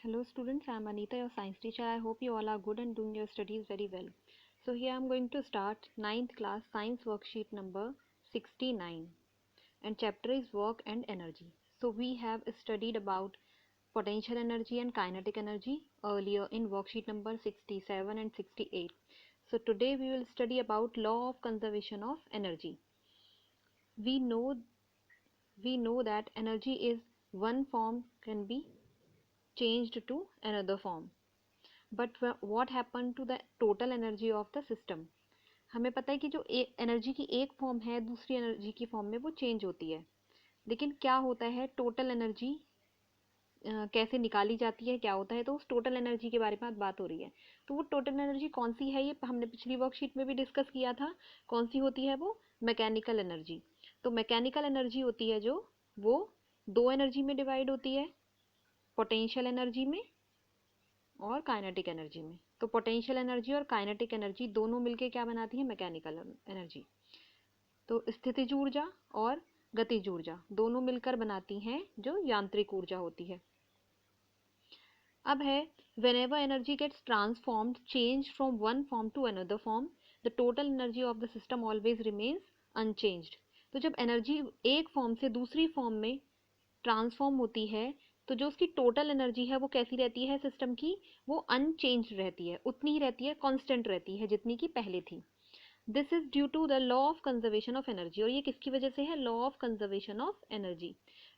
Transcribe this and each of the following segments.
Hello students, I am Anita, your science teacher. I hope you all are good and doing your studies very well. So here I am going to start 9th class science worksheet number 69 and chapter is work and energy. So we have studied about potential energy and kinetic energy earlier in worksheet number 67 and 68. So today we will study about law of conservation of energy. We know that energy is one form can be changed to another form. But what happen to the total energy of the system. हमें पता है कि जो energy की एक form है दूसरी energy की फॉर्म में वो चेंज होती है, लेकिन क्या होता है टोटल एनर्जी कैसे निकाली जाती है, क्या होता है, तो उस टोटल एनर्जी के बारे में आज बात हो रही है। तो वो टोटल एनर्जी कौन सी है, ये हमने पिछली वर्कशीट में भी डिस्कस किया था। कौन सी होती है वो? Mechanical energy. तो मैकेनिकल एनर्जी होती है जो वो दो एनर्जी में डिवाइड होती है, पोटेंशियल एनर्जी में और काइनेटिक एनर्जी में। तो पोटेंशियल एनर्जी और काइनेटिक एनर्जी दोनों मिलके क्या बनाती है? Mechanical energy. तो स्थितिज ऊर्जा और गतिज ऊर्जा दोनों मिलकर बनाती हैं जो यांत्रिक ऊर्जा होती है। अब है whenever energy gets transformed, changed from one form to another form, the total energy of the system always remains unchanged। तो जब एनर्जी एक फॉर्म से दूसरी फॉर्म में ट्रांसफॉर्म होती है तो जो उसकी टोटल एनर्जी है वो कैसी रहती है सिस्टम की? वो अनचेंज रहती है, उतनी ही रहती है, कांस्टेंट रहती है जितनी की पहले थी। This is due to the law of conservation of energy. और ये किसकी वजह से है? Law of conservation of energy.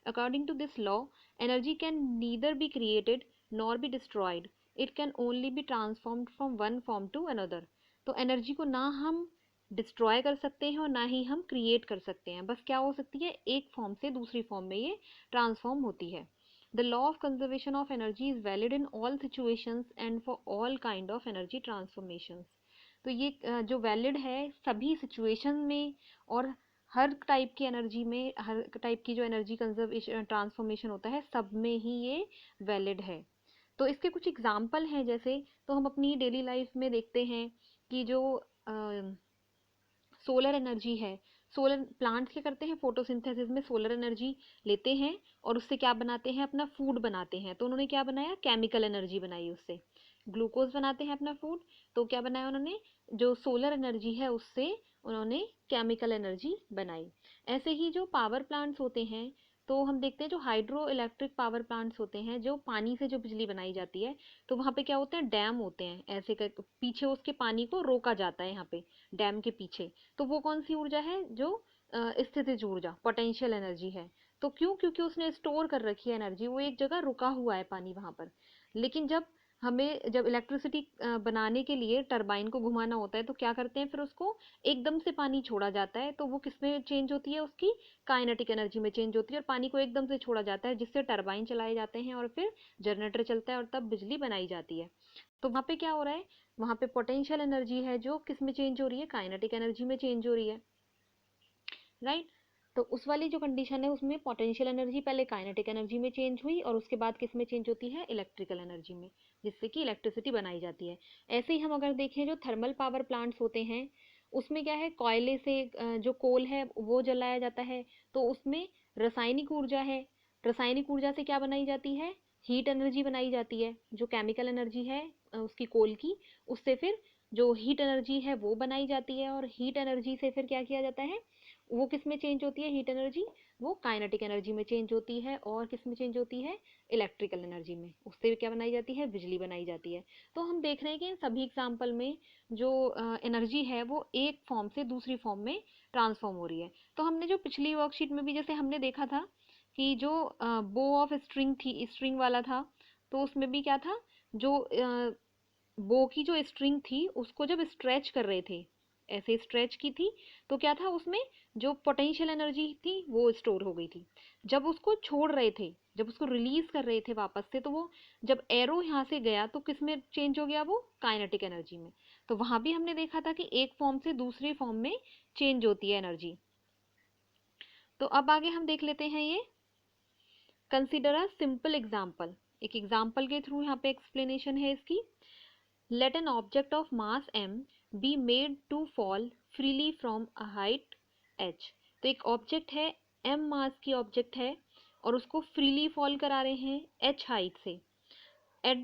According to this law, energy can neither be created nor be destroyed, it can only be transformed from one form to another. तो energy को ना हम डिस्ट्रॉय कर सकते हैं और ना ही हम क्रिएट कर सकते हैं, बस क्या हो सकती है? एक फॉर्म से दूसरी फॉर्म में ये ट्रांसफॉर्म होती है। The law of conservation of energy is valid in all situations and for all kind of energy transformations. तो ये जो वैलिड है सभी सिचुएशन में और हर टाइप की एनर्जी में, हर टाइप की जो एनर्जी कंजर्वेशन ट्रांसफॉर्मेशन होता है सब में ही ये वैलिड है। तो इसके कुछ एग्जाम्पल हैं, जैसे तो हम अपनी डेली लाइफ में देखते हैं कि जो सोलर एनर्जी है, सोलर प्लांट्स क्या करते हैं? फोटोसिंथेसिस में सोलर एनर्जी लेते हैं और उससे क्या बनाते हैं? अपना फूड बनाते हैं। तो उन्होंने क्या बनाया? केमिकल एनर्जी बनाई, उससे ग्लूकोज बनाते हैं अपना फूड। तो क्या बनाया उन्होंने? जो सोलर एनर्जी है उससे उन्होंने केमिकल एनर्जी बनाई। ऐसे ही जो पावर प्लांट्स होते हैं, तो हम देखते हैं जो हाइड्रो इलेक्ट्रिक पावर प्लांट्स होते हैं, जो पानी से जो बिजली बनाई जाती है, तो वहाँ पे क्या होते हैं? डैम होते हैं, ऐसे कर पीछे उसके पानी को रोका जाता है यहाँ पे डैम के पीछे। तो वो कौन सी ऊर्जा है? जो स्थितिज ऊर्जा, पोटेंशियल एनर्जी है। तो क्यों? क्योंकि उसने स्टोर कर रखी है एनर्जी, वो एक जगह रुका हुआ है पानी वहां पर। लेकिन जब इलेक्ट्रिसिटी बनाने के लिए टरबाइन को घुमाना होता है तो क्या करते हैं? फिर उसको एकदम से पानी छोड़ा जाता है, तो वो किस में चेंज होती है? उसकी काइनेटिक एनर्जी में चेंज होती है, और पानी को एकदम से छोड़ा जाता है जिससे टरबाइन चलाए जाते हैं और फिर जनरेटर चलता है और तब बिजली बनाई जाती है। तो वहाँ पे क्या हो रहा है? वहाँ पे पोटेंशियल एनर्जी है जो किस में चेंज हो रही है? काइनेटिक एनर्जी में चेंज हो रही है, राइट। तो उस वाली जो कंडीशन है उसमें पोटेंशियल एनर्जी पहले काइनेटिक एनर्जी में चेंज हुई और उसके बाद किस में चेंज होती है? इलेक्ट्रिकल एनर्जी में, जिससे कि इलेक्ट्रिसिटी बनाई जाती है। ऐसे ही हम अगर देखें जो थर्मल पावर प्लांट्स होते हैं, उसमें क्या है? कोयले से जो कोल है वो जलाया जाता है, तो उसमें रासायनिक ऊर्जा है। रासायनिक ऊर्जा से क्या बनाई जाती है? हीट एनर्जी बनाई जाती है। जो केमिकल एनर्जी है उसकी कोल की, उससे फिर जो हीट एनर्जी है वो बनाई जाती है, और हीट एनर्जी से फिर क्या किया जाता है? वो किस में चेंज होती है? हीट एनर्जी वो काइनेटिक एनर्जी में चेंज होती है, और किस में चेंज होती है? इलेक्ट्रिकल एनर्जी में। उससे क्या बनाई जाती है? बिजली बनाई जाती है। तो हम देख रहे हैं कि इन सभी एग्जाम्पल में जो एनर्जी है वो एक फॉर्म से दूसरी फॉर्म में ट्रांसफॉर्म हो रही है। तो हमने जो पिछली वर्कशीट में भी जैसे हमने देखा था कि जो बो ऑफ स्ट्रिंग थी, स्ट्रिंग वाला था, तो उसमें भी क्या था? जो बो की जो स्ट्रिंग थी उसको जब स्ट्रेच कर रहे थे, ऐसे स्ट्रेच की थी, तो क्या था उसमें? जो पोटेंशियल एनर्जी थी वो स्टोर हो गई थी। जब उसको छोड़ रहे थे, जब उसको रिलीज कर रहे थे वापस से, तो वो जब एरो यहाँ से गया तो किस में चेंज हो गया? वो काइनेटिक एनर्जी में। तो वहां भी हमने देखा था कि एक फॉर्म से दूसरी फॉर्म में चेंज होती है एनर्जी। तो अब आगे हम देख लेते हैं ये कंसिडर अ सिंपल एग्जाम्पल। एक एग्जाम्पल के थ्रू यहाँ पे एक्सप्लेनेशन है इसकी। Let an object of mass m be made to fall freely from a height h। तो एक ऑब्जेक्ट है, m मास की ऑब्जेक्ट है, और उसको फ्रीली फॉल करा रहे हैं h हाइट से। At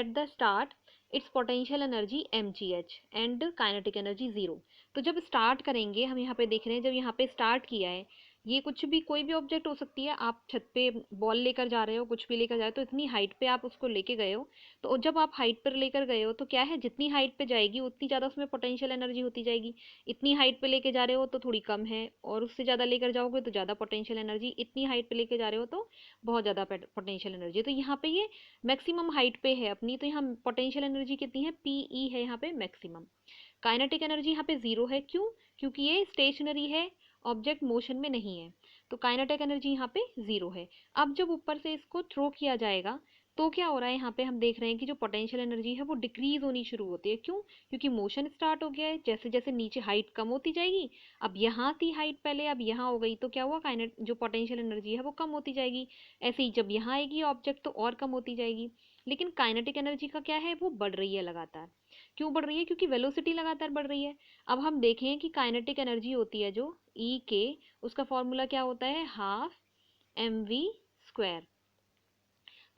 the start it's potential energy mgh and kinetic energy 0। तो जब स्टार्ट करेंगे, हम यहाँ पे देख रहे हैं जब यहाँ पे स्टार्ट किया है, ये कुछ भी कोई भी ऑब्जेक्ट हो सकती है, आप छत पे बॉल लेकर जा रहे हो, कुछ भी लेकर जा रहे हो, तो इतनी हाइट पे आप उसको लेके गए हो, तो जब आप हाइट पर लेकर गए हो तो क्या है, जितनी हाइट पे जाएगी उतनी ज़्यादा उसमें पोटेंशियल एनर्जी होती जाएगी। इतनी हाइट पे लेके जा रहे हो तो थोड़ी कम है, और उससे ज़्यादा लेकर जाओगे तो ज़्यादा पोटेंशियल एनर्जी, इतनी हाइट पे लेके जा रहे हो तो बहुत ज़्यादा पोटेंशियल एनर्जी। तो यहाँ पे ये मैक्सिमम हाइट पे है अपनी, तो यहाँ पोटेंशियल एनर्जी कितनी है, पीई है यहाँ पे मैक्सिमम। काइनेटिक एनर्जी यहाँ पे 0 है, क्यों, क्योंकि ये स्टेशनरी है, ऑब्जेक्ट मोशन में नहीं है, तो काइनेटिक एनर्जी यहाँ पे 0 है। अब जब ऊपर से इसको थ्रो किया जाएगा तो क्या हो रहा है, यहाँ पे हम देख रहे हैं कि जो पोटेंशियल एनर्जी है वो डिक्रीज होनी शुरू होती है। क्यों, क्योंकि मोशन स्टार्ट हो गया है, जैसे जैसे नीचे हाइट कम होती जाएगी, अब यहाँ थी हाइट पहले, अब यहाँ हो गई, तो क्या हुआ, काइनेट जो पोटेंशियल एनर्जी है वो कम होती जाएगी। ऐसे ही जब यहाँ आएगी ऑब्जेक्ट तो और कम होती जाएगी। लेकिन काइनेटिक एनर्जी का क्या है, वो बढ़ रही है लगातार। क्यों बढ़ रही है, क्योंकि वेलोसिटी लगातार बढ़ रही है। अब हम देखें कि काइनेटिक एनर्जी होती है जो ई के, उसका फॉर्मूला क्या होता है, हाफ एम वी स्क्वायर।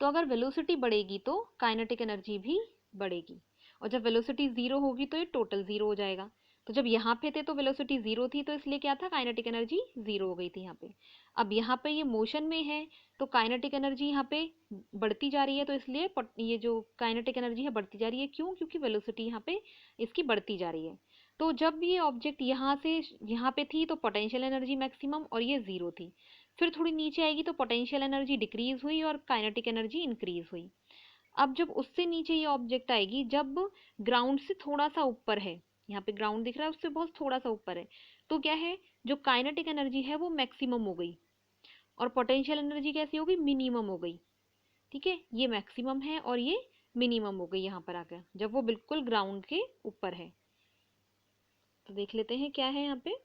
तो अगर वेलोसिटी बढ़ेगी तो काइनेटिक एनर्जी भी बढ़ेगी, और जब वेलोसिटी 0 होगी तो ये टोटल 0 हो जाएगा। तो जब यहाँ पे थे तो वेलोसिटी 0 थी, तो इसलिए क्या था, काइनेटिक एनर्जी 0 हो गई थी यहाँ पे। अब यहाँ पे ये मोशन में है तो काइनेटिक एनर्जी यहाँ पे बढ़ती जा रही है, तो इसलिए ये जो काइनेटिक एनर्जी है बढ़ती जा रही है। क्यों, क्योंकि वेलोसिटी यहाँ पे इसकी बढ़ती जा रही है। तो जब ये ऑब्जेक्ट यहाँ से यहाँ पे थी तो पोटेंशियल एनर्जी मैक्सिमम और ये 0 थी, फिर थोड़ी नीचे आएगी तो पोटेंशियल एनर्जी डिक्रीज हुई और काइनेटिक एनर्जी इंक्रीज हुई। अब जब उससे नीचे ये ऑब्जेक्ट आएगी, जब ग्राउंड से थोड़ा सा ऊपर है, यहाँ पे ग्राउंड दिख रहा है उससे बहुत थोड़ा सा ऊपर है, तो क्या है, जो काइनेटिक एनर्जी है वो मैक्सिमम हो गई और पोटेंशियल एनर्जी कैसी हो गई, मिनिमम हो गई। ठीक है, ये मैक्सिमम है और ये मिनिमम हो गई यहाँ पर आकर, जब वो बिल्कुल ग्राउंड के ऊपर है। तो देख लेते हैं क्या है यहाँ पे।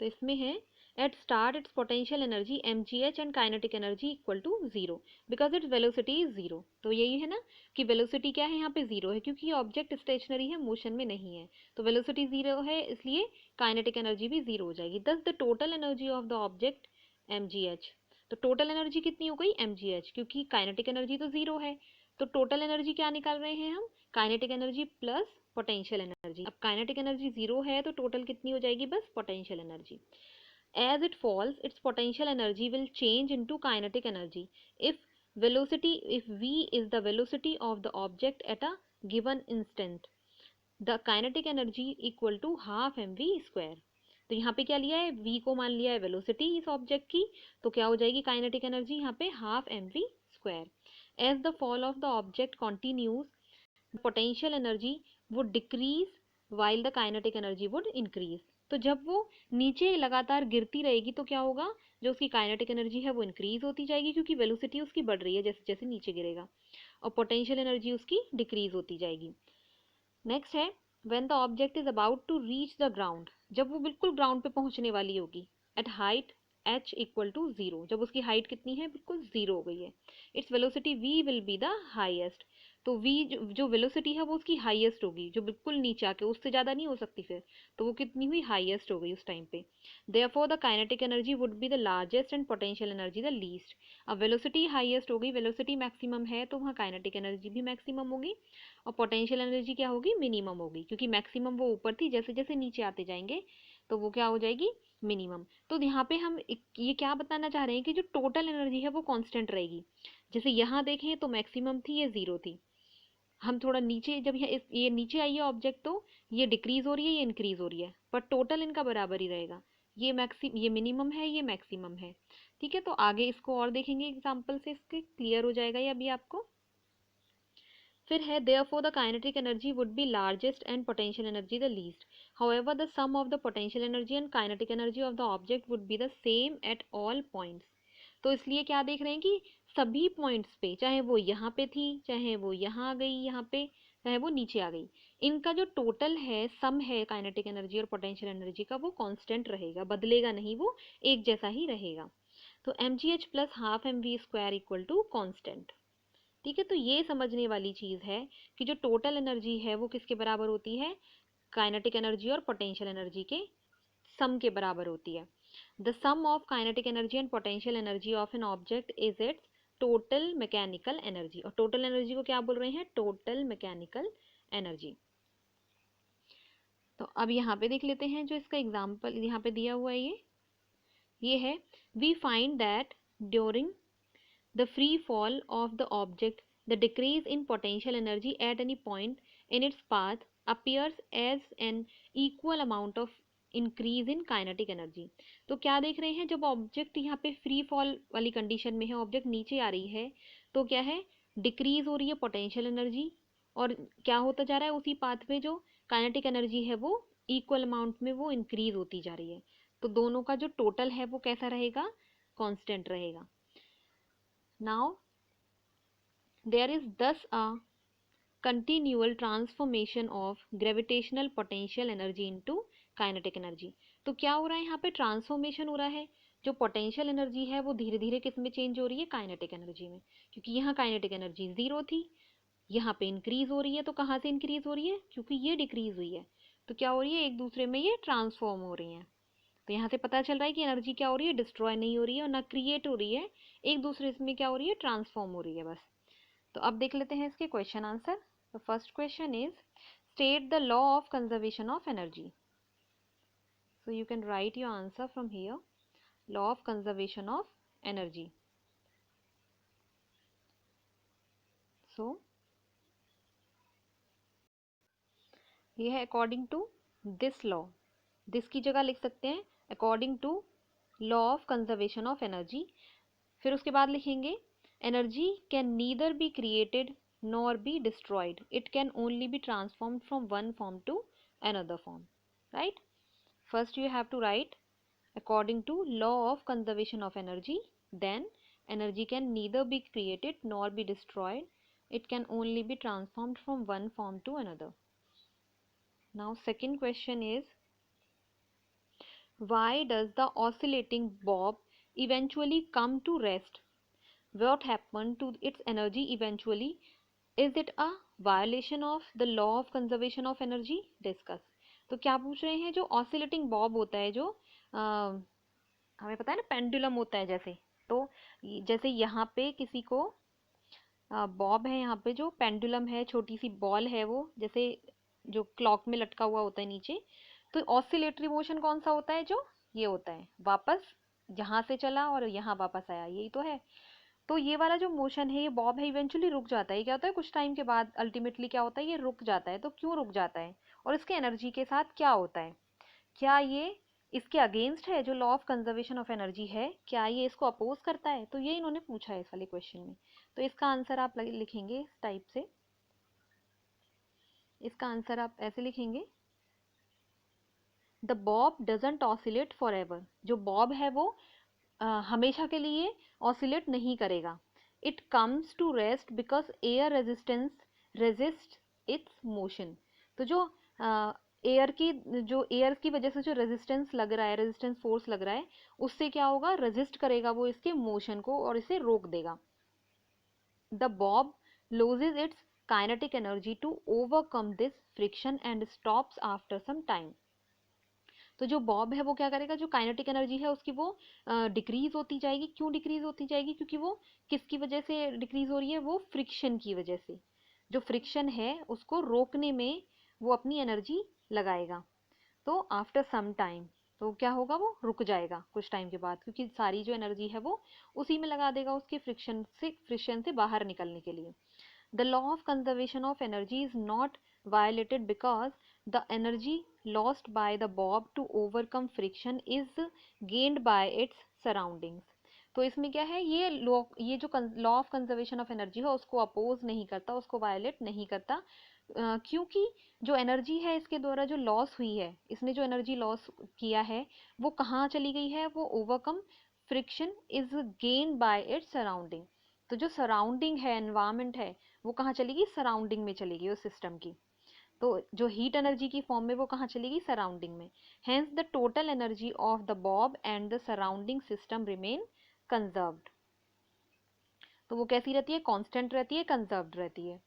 तो इसमें है at start its potential energy mgh and kinetic energy equal to 0 because its velocity is 0। तो यही है ना कि वेलोसिटी क्या है यहाँ पे 0 है, क्योंकि ऑब्जेक्ट स्टेशनरी है, मोशन में नहीं है, तो वेलोसिटी 0 है, इसलिए काइनेटिक एनर्जी भी 0 हो जाएगी। दस the total energy of the object mgh। तो टोटल एनर्जी कितनी हो गई, mgh, क्योंकि काइनेटिक एनर्जी तो 0 है, तो टोटल एनर्जी क्या निकाल रहे हैं हम, kinetic energy plus potential energy. अब काइनेटिक एनर्जी 0 है तो टोटल कितनी हो जाएगी, बस potential energy. As it falls, its potential energy will change into kinetic energy if if v is the velocity of the object at a given instant, the kinetic energy equal to half mv square। तो यहाँ पे क्या लिया है, v को मान लिया है वेलोसिटी इस ऑब्जेक्ट की, तो क्या हो जाएगी काइनेटिक एनर्जी यहाँ पे half mv square. As the fall of the object continues potential energy would decrease while the kinetic energy would increase. तो जब वो नीचे लगातार गिरती रहेगी तो क्या होगा, जो उसकी काइनेटिक एनर्जी है वो इंक्रीज होती जाएगी, क्योंकि वेलोसिटी उसकी बढ़ रही है जैसे जैसे नीचे गिरेगा, और पोटेंशियल एनर्जी उसकी डिक्रीज होती जाएगी। नेक्स्ट है when the object is about to reach the ground, जब वो बिल्कुल ग्राउंड पे पहुंचने वाली होगी, at height h equal to 0, जब उसकी हाइट कितनी है, बिल्कुल 0 हो गई है, its velocity v will be the highest. तो v जो वेलोसिटी है वो उसकी हाईएस्ट होगी, जो बिल्कुल नीचे आके, उससे ज़्यादा नहीं हो सकती फिर, तो वो कितनी हुई, हाईएस्ट हो गई उस टाइम पे। Therefore the kinetic energy would be the largest and potential energy the least. अब वेलोसिटी हाईएस्ट हो गई, वेलोसिटी मैक्सिमम है, तो वहाँ काइनेटिक एनर्जी भी मैक्सिमम होगी और पोटेंशियल एनर्जी क्या होगी, मिनिमम होगी, क्योंकि मैक्सिमम वो ऊपर थी, जैसे जैसे नीचे आते जाएंगे तो वो क्या हो जाएगी, मिनिमम। तो यहाँ पे हम ये क्या बताना चाह रहे हैं कि जो टोटल एनर्जी है वो कांस्टेंट रहेगी। जैसे यहाँ देखें तो मैक्सिमम थी, ये 0 थी, हम थोड़ा नीचे जब ये नीचे आई है ऑब्जेक्ट तो ये डिक्रीज हो रही है, ये इंक्रीज हो रही है, पर टोटल इनका बराबर ही रहेगा। ये मिनिमम है, ये मैक्सिमम है। ठीक है, तो आगे इसको और देखेंगे एग्जाम्पल से, इसके क्लियर हो जाएगा ये अभी आपको। फिर है therefore the kinetic energy would be largest and potential energy the least, however the sum of the potential energy and kinetic energy of the object would be the same at all points। तो इसलिए क्या देख रहे हैं कि सभी points पे, चाहे वो यहाँ पे थी, चाहे वो यहाँ आ गई, यहाँ पे, चाहे वो नीचे आ गई, इनका जो टोटल है, सम है काइनेटिक एनर्जी और पोटेंशियल एनर्जी का, वो कांस्टेंट रहेगा, बदलेगा नहीं, वो एक जैसा ही रहेगा। तो mgh plus half M V square equal to constant. ठीक है, तो ये समझने वाली चीज है कि जो टोटल एनर्जी है वो किसके बराबर होती है, काइनेटिक एनर्जी और पोटेंशियल एनर्जी के सम के बराबर होती है। The sum of kinetic energy and potential energy of an object is its total mechanical energy, और टोटल एनर्जी को क्या बोल रहे हैं, टोटल मैकेनिकल एनर्जी। तो अब यहाँ पे देख लेते हैं जो इसका एग्जाम्पल यहाँ पे दिया हुआ है, ये है we find that during the free fall of the object, the decrease in potential energy at any point in its path appears as an equal amount of increase in kinetic energy। तो क्या देख रहे हैं, जब object यहाँ पे free fall वाली condition में है, ऑब्जेक्ट नीचे आ रही है, तो क्या है, डिक्रीज हो रही है पोटेंशियल एनर्जी, और क्या होता जा रहा है, उसी पाथ में जो काइनेटिक एनर्जी है वो इक्वल अमाउंट में वो इंक्रीज होती जा रही है। तो दोनों का जो टोटल है वो कैसा रहेगा, कांस्टेंट रहेगा। Now, there is thus a continual transformation of gravitational potential energy into kinetic energy। तो क्या हो रहा है, यहाँ पे ट्रांसफॉर्मेशन हो रहा है, जो पोटेंशियल एनर्जी है वो धीरे धीरे किस में चेंज हो रही है, काइनेटिक एनर्जी में, क्योंकि यहाँ काइनेटिक एनर्जी जीरो थी, यहाँ पे इंक्रीज हो रही है। तो कहाँ से इंक्रीज हो रही है, क्योंकि ये डिक्रीज हुई है, तो क्या हो रही है, एक दूसरे में ये ट्रांसफॉर्म हो रही है। तो यहाँ से पता चल रहा है कि एनर्जी क्या हो रही है, डिस्ट्रॉय नहीं हो रही है और ना क्रिएट हो रही है, एक दूसरे में क्या हो रही है, ट्रांसफॉर्म हो रही है बस। तो अब देख लेते हैं इसके क्वेश्चन आंसर। तो first question is state the law of conservation of energy. So you can write your answer from here, law of conservation of energy. सो ये है according to this law, this की जगह लिख सकते हैं according to law of conservation of energy. फिर उसके बाद लिखेंगे energy can neither be created nor be destroyed, it can only be transformed from one form to another form, right? First you have to write according to law of conservation of energy, then energy can neither be created nor be destroyed, it can only be transformed from one form to another. Now second question is why does the oscillating bob eventually come to rest, what happened to its energy eventually, is it a violation of the law of conservation of energy, discuss। तो क्या पूछ रहे हैं, जो oscillating Bob होता है, जो हमें पता है ना पेंडुलम होता है जैसे, तो जैसे यहाँ पे किसी को बॉब है, यहाँ पे जो पेंडुलम है, छोटी सी बॉल है, वो जैसे जो क्लॉक में लटका हुआ होता है नीचे, तो ऑसिलेटरी मोशन कौन सा होता है, जो ये होता है, वापस यहाँ से चला और यहाँ वापस आया, यही तो है। तो ये वाला जो मोशन है, ये बॉब है, इवेंचुअली रुक जाता है। क्या होता है, कुछ टाइम के बाद अल्टीमेटली क्या होता है, ये रुक जाता है। तो क्यों रुक जाता है और इसके एनर्जी के साथ क्या होता है, क्या ये इसके अगेंस्ट है, जो law of conservation of energy है, क्या ये इसको अपोज करता है, तो ये इन्होंने पूछा है इस वाले क्वेश्चन में। तो इसका आंसर आप लिखेंगे इस टाइप से, इसका आंसर आप ऐसे लिखेंगे, the bob doesn't oscillate forever, जो बॉब है वो हमेशा के लिए ऑसिलेट नहीं करेगा। It comes to rest because air resistance resist its motion. तो जो एयर की वजह से जो रेजिस्टेंस लग रहा है, रेजिस्टेंस फोर्स लग रहा है, उससे क्या होगा, रेजिस्ट करेगा वो इसके मोशन को और इसे रोक देगा। The Bob loses its kinetic energy to overcome this friction and stops after some time। तो जो बॉब है वो क्या करेगा, जो काइनेटिक एनर्जी है उसकी वो डिक्रीज होती जाएगी। क्यों डिक्रीज होती जाएगी, क्योंकि वो किसकी वजह से डिक्रीज हो रही है, वो फ्रिक्शन की वजह से। जो फ्रिक्शन है उसको रोकने में वो अपनी एनर्जी लगाएगा। तो आफ्टर सम टाइम तो क्या होगा, वो रुक जाएगा कुछ टाइम के बाद, क्योंकि सारी जो एनर्जी है वो उसी में लगा देगा, उसके फ्रिक्शन से बाहर निकलने के लिए। The law of conservation of energy is not violated because the energy lost by the bob to overcome friction is gained by its surroundings। तो इसमें क्या है, ये जो law of conservation of energy है उसको अपोज नहीं करता, उसको वायलेट नहीं करता, क्योंकि जो एनर्जी है इसके द्वारा जो लॉस हुई है, इसने जो एनर्जी लॉस किया है वो कहाँ चली गई है, वो overcome friction is gain by its surrounding. तो जो सराउंडिंग है, एनवायरमेंट है, वो कहाँ चलेगी, सराउंडिंग में चलेगी उस सिस्टम की। तो जो हीट एनर्जी की फॉर्म में वो कहाँ चलेगी, सराउंडिंग में। Hence the total energy of the Bob and the surrounding system remain conserved. तो वो कैसी रहती है, कांस्टेंट रहती है, कंजर्व्ड रहती है।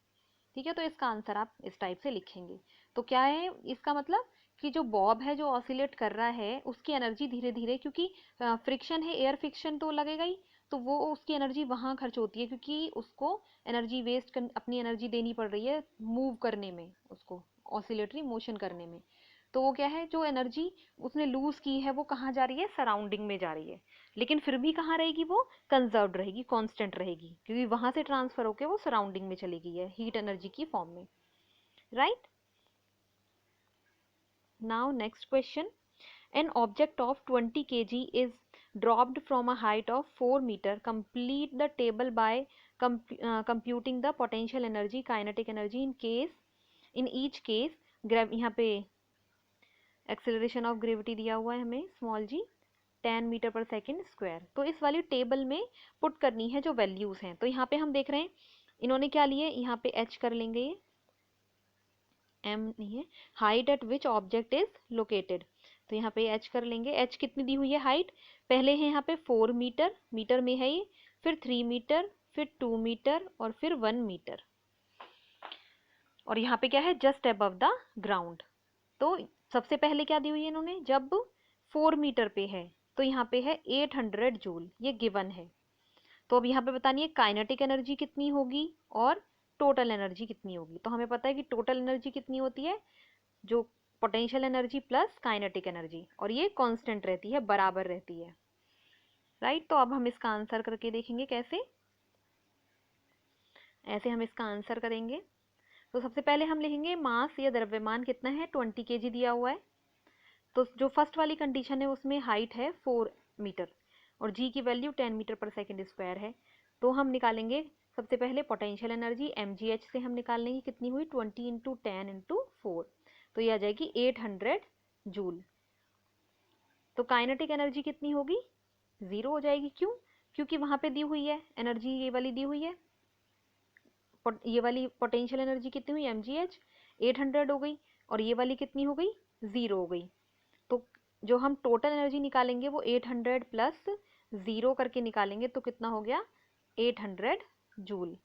ठीक है, तो इसका आंसर आप इस टाइप से लिखेंगे। तो क्या है इसका मतलब, कि जो बॉब है जो ऑसिलेट कर रहा है उसकी एनर्जी धीरे धीरे, क्योंकि फ्रिक्शन है, एयर फ्रिक्शन तो लगेगा ही, तो वो उसकी एनर्जी वहाँ खर्च होती है, क्योंकि उसको एनर्जी अपनी एनर्जी देनी पड़ रही है मूव करने में, उसको ऑसिलेटरी मोशन करने में। तो वो क्या है, जो एनर्जी उसने लूज की है वो कहाँ जा रही है, सराउंडिंग में जा रही है, लेकिन फिर भी कहाँ रहेगी, वो कंजर्व्ड रहेगी, कांस्टेंट रहेगी, क्योंकि वहां से ट्रांसफर होकर वो सराउंडिंग में चली गई है हीट एनर्जी की फॉर्म में, right. Now next question, an object of 20 kg is dropped from a height of 4 meter. Complete the table by computing the potential energy, kinetic energy in each case. यहाँ पे acceleration of gravity दिया हुआ है हमें small जी 10 metre पर second square. तो इस वाली टेबल में पुट करनी है जो वैल्यूज हैं। तो यहाँ पे हम देख रहे हैं इन्होंने क्या लिए, यहाँ पे एच कर लेंगे, ये एम नहीं है, height eight which object is located, तो यहाँ पे एच कर लेंगे। एच कितनी दी हुई है हाइट, पहले है यहाँ पे 4 मीटर, मीटर में है ये, फिर 3 मीटर, फिर 2 मीटर और फिर 1 मीटर, और यहाँ पे क्या है, जस्ट अबव द ग्राउंड। तो सबसे पहले क्या दी हुई है इन्होंने, जब 4 मीटर पे है तो यहाँ पे है 800 जूल, ये गिवन है। तो अब यहाँ पे बतानी है काइनेटिक एनर्जी कितनी होगी और टोटल एनर्जी कितनी होगी। तो हमें पता है कि टोटल एनर्जी कितनी होती है, जो potential energy plus kinetic energy, और ये कांस्टेंट रहती है, बराबर रहती है, राइट। तो अब हम इसका आंसर करके देखेंगे कैसे, ऐसे हम इसका आंसर करेंगे। तो सबसे पहले हम लिखेंगे मास या द्रव्यमान कितना है, 20 kg दिया हुआ है। तो जो फर्स्ट वाली कंडीशन है उसमें हाइट है 4 मीटर और जी की वैल्यू 10 मीटर पर सेकेंड स्क्वायर है। तो हम निकालेंगे सबसे पहले पोटेंशियल एनर्जी, mgh से हम निकाल लेंगे कितनी हुई, 20 इंटू 10 इंटू 4, तो ये आ जाएगी 800 जूल। तो काइनेटिक एनर्जी कितनी होगी, 0 हो जाएगी। क्यों, क्योंकि वहां पे दी हुई है एनर्जी, ये वाली दी हुई है, ये वाली पोटेंशियल एनर्जी कितनी हुई, mgh 800 हो गई, और ये वाली कितनी हो गई, 0 हो गई। तो जो हम टोटल एनर्जी निकालेंगे वो 800 प्लस 0 करके निकालेंगे, तो कितना हो गया, 800 जूल।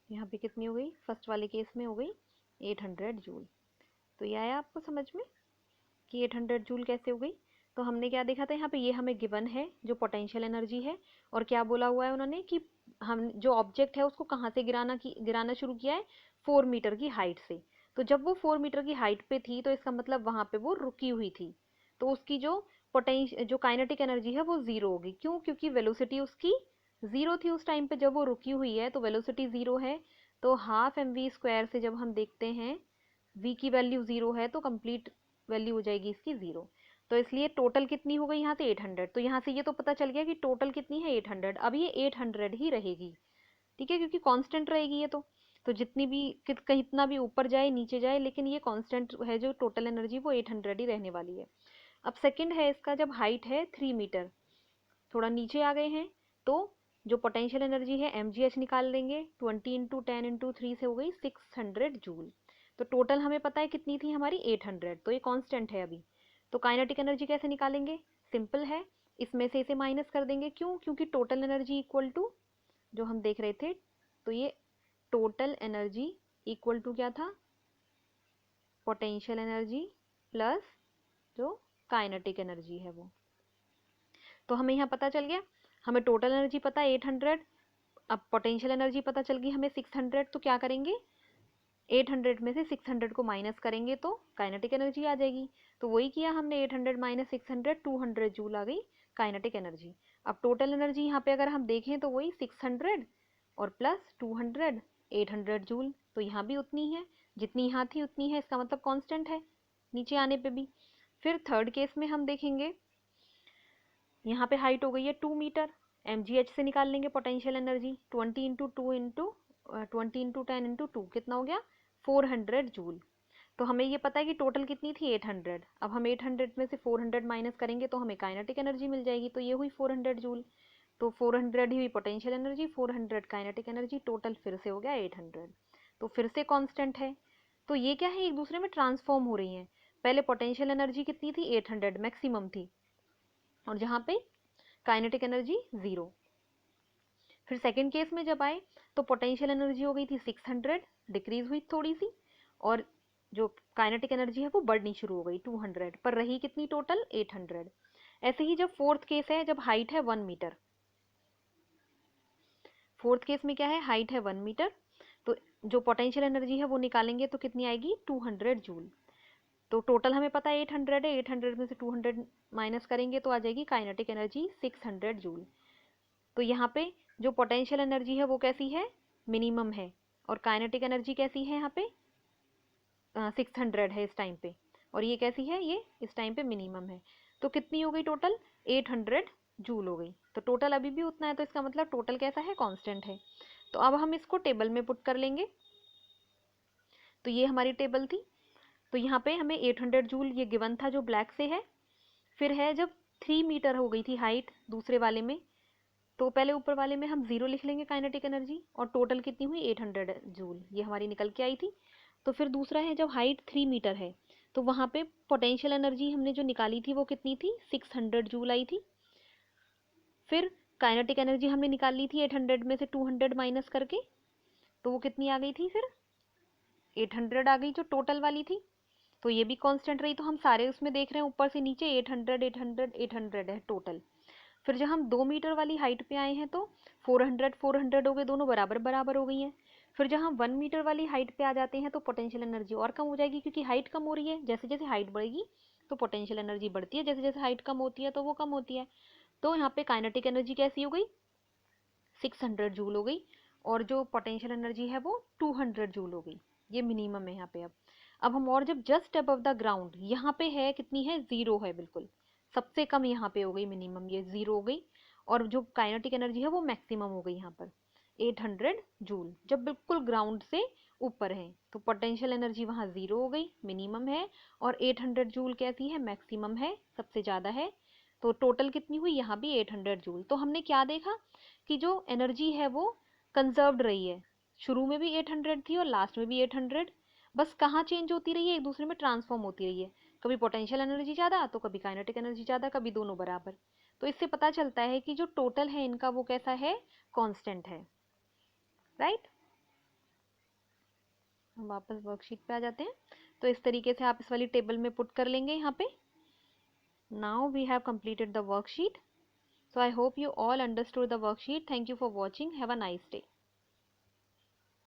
यहाँ पे कितनी हो गई, फर्स्ट वाले केस में हो गई 800 जूल। तो ये आया आपको समझ में कि 800 जूल कैसे हो गई। तो हमने क्या देखा था, यहाँ पे ये हमें गिवन है जो पोटेंशियल एनर्जी है, और क्या बोला हुआ है उन्होंने कि हम जो ऑब्जेक्ट है उसको कहाँ से गिराना शुरू किया है, 4 मीटर की हाइट से। तो जब वो 4 मीटर की हाइट पे थी तो इसका मतलब वहां पे वो रुकी हुई थी, तो उसकी जो काइनेटिक एनर्जी है वो 0 होगी। क्यों, क्योंकि वेलोसिटी उसकी 0 थी उस टाइम पे जब वो रुकी हुई है, तो वेलोसिटी 0 है। तो हाफ mv² से जब हम देखते हैं v की वैल्यू 0 है तो कंप्लीट वैल्यू हो जाएगी इसकी 0। तो इसलिए टोटल कितनी हो गई यहाँ से 800। तो यहाँ से ये तो पता चल गया कि टोटल कितनी है 800। अब ये 800 ही रहेगी, ठीक है, क्योंकि कांस्टेंट रहेगी ये तो जितनी भी कहीं इतना भी ऊपर जाए नीचे जाए, लेकिन ये कांस्टेंट है, जो टोटल एनर्जी वो 800 ही रहने वाली है। अब सेकंड है इसका, जब हाइट है 3 मीटर, थोड़ा नीचे आ गए हैं, तो जो पोटेंशियल एनर्जी है mgh निकाल देंगे, 20 इंटू 10 इंटू 3 से हो गई 600 जूल। तो टोटल हमें पता है कितनी थी हमारी 800, तो ये कांस्टेंट है अभी। तो काइनेटिक एनर्जी कैसे निकालेंगे, सिंपल है, इसमें से इसे माइनस कर देंगे। क्यों, क्योंकि टोटल एनर्जी इक्वल टू जो हम देख रहे थे, तो ये टोटल एनर्जी इक्वल टू क्या था, पोटेंशियल एनर्जी प्लस जो काइनेटिक एनर्जी है वो। तो हमें यहाँ पता चल गया, हमें टोटल एनर्जी पता है 800, अब पोटेंशियल एनर्जी पता चल गई हमें 600। तो क्या करेंगे, 800 में से 600 को माइनस करेंगे तो काइनेटिक एनर्जी आ जाएगी। तो वही किया हमने, 800 माइनस 600, 200 जूल आ गई काइनेटिक एनर्जी। अब टोटल एनर्जी यहाँ पे अगर हम देखें तो वही 600 और प्लस 200, 800 जूल। तो यहाँ भी उतनी है जितनी यहाँ थी उतनी है, इसका मतलब कांस्टेंट है नीचे आने पे भी। फिर थर्ड केस में हम देखेंगे, यहाँ पे हाइट हो गई है 2 मीटर, mgh से निकाल लेंगे potential energy, 20 into 2 into 20 into 10 into 2 कितना हो गया, 400 जूल। तो हमें ये पता है कि टोटल कितनी थी 800। अब हम 800 में से 400 माइनस करेंगे तो हमें काइनेटिक एनर्जी मिल जाएगी, तो ये हुई 400 जूल। तो 400 ही हुई potential energy, 400 kinetic energy, total फिर से हो गया 800। तो फिर से कांस्टेंट है। तो ये क्या है, एक दूसरे में ट्रांसफॉर्म हो रही हैं। पहले पोटेंशियल एनर्जी कितनी थी, 800 मैक्सिमम थी, और जहाँ पे काइनेटिक एनर्जी 0। फिर सेकंड केस में जब आए तो पोटेंशियल एनर्जी हो गई थी 600, डिक्रीज हुई थोड़ी सी, और जो काइनेटिक एनर्जी है वो बढ़नी शुरू हो गई 200, पर रही कितनी टोटल 800। ऐसे ही जब फोर्थ केस है, जब हाइट है 1 मीटर, फोर्थ केस में क्या है, हाइट है 1 मीटर, तो जो पोटेंशियल एनर्जी है वो निकालेंगे तो कितनी आएगी, 200 जूल। तो टोटल हमें पता है 800 है, 800 में से 200 माइनस करेंगे तो आ जाएगी काइनेटिक एनर्जी 600 जूल। तो यहाँ पे जो पोटेंशियल एनर्जी है वो कैसी है, मिनिमम है, और काइनेटिक एनर्जी कैसी है यहाँ पे 600 है इस टाइम पे, और ये कैसी है, ये इस टाइम पे मिनिमम है। तो कितनी हो गई टोटल, 800 जूल हो गई। तो टोटल अभी भी उतना है, तो इसका मतलब टोटल कैसा है, कांस्टेंट है। तो अब हम इसको टेबल में पुट कर लेंगे। तो ये हमारी टेबल थी। तो यहाँ पे हमें 800 जूल ये गिवन था जो ब्लैक से है। फिर है जब 3 मीटर हो गई थी हाइट दूसरे वाले में, तो पहले ऊपर वाले में हम 0 लिख लेंगे काइनेटिक एनर्जी, और टोटल कितनी हुई 800 जूल, ये हमारी निकल के आई थी। तो फिर दूसरा है जब हाइट 3 मीटर है, तो वहाँ पे पोटेंशियल एनर्जी हमने जो निकाली थी वो कितनी थी, 600 जूल आई थी। फिर काइनेटिक एनर्जी हमने निकाल ली थी 800 में से 200 माइनस करके, तो वो कितनी आ गई थी, फिर 800 आ गई जो टोटल वाली थी। तो ये भी कांस्टेंट रही। तो हम सारे उसमें देख रहे हैं ऊपर से नीचे 800 800 800 है टोटल। फिर जब हम 2 मीटर वाली हाइट पे आए हैं तो 400 400 हो गए, दोनों बराबर बराबर हो गई हैं। फिर जब हम 1 मीटर वाली हाइट पे आ जाते हैं तो पोटेंशियल एनर्जी और कम हो जाएगी, क्योंकि हाइट कम हो रही है। जैसे जैसे हाइट बढ़ेगी तो पोटेंशियल एनर्जी बढ़ती है, जैसे जैसे हाइट कम होती है तो वो कम होती है। तो यहाँ पे काइनेटिक एनर्जी कैसी हो गई, 600 जूल हो गई, और जो पोटेंशियल एनर्जी है वो 200 जूल हो गई। ये मिनिमम है यहाँ पे। अब हम और जब जस्ट अबव द ग्राउंड यहाँ पे है, कितनी है, 0 है बिल्कुल, सबसे कम यहाँ पे हो गई मिनिमम, ये 0 हो गई। और जो काइनेटिक एनर्जी है वो मैक्सिमम हो गई यहाँ पर 800 जूल, जब बिल्कुल ग्राउंड से ऊपर है। तो पोटेंशियल एनर्जी वहाँ 0 हो गई, मिनिमम है, और 800 जूल कैसी है, मैक्सिमम है, सबसे ज़्यादा है। तो टोटल कितनी हुई, यहाँ भी 800 जूल। तो हमने क्या देखा कि जो एनर्जी है वो कंजर्व्ड रही है, शुरू में भी 800 थी और लास्ट में भी 800, बस कहाँ चेंज होती रही है, एक दूसरे में ट्रांसफॉर्म होती रही है। कभी पोटेंशियल एनर्जी ज़्यादा तो कभी काइनेटिक एनर्जी ज़्यादा, कभी दोनों बराबर। तो इससे पता चलता है कि जो टोटल है इनका वो कैसा है, कांस्टेंट है, राइट। हम वापस वर्कशीट पे आ जाते हैं। तो इस तरीके से आप इस वाली टेबल में पुट कर लेंगे यहाँ पे। Now we have completed the worksheet. So I hope you all understood the worksheet. Thank you for watching. Have a nice day.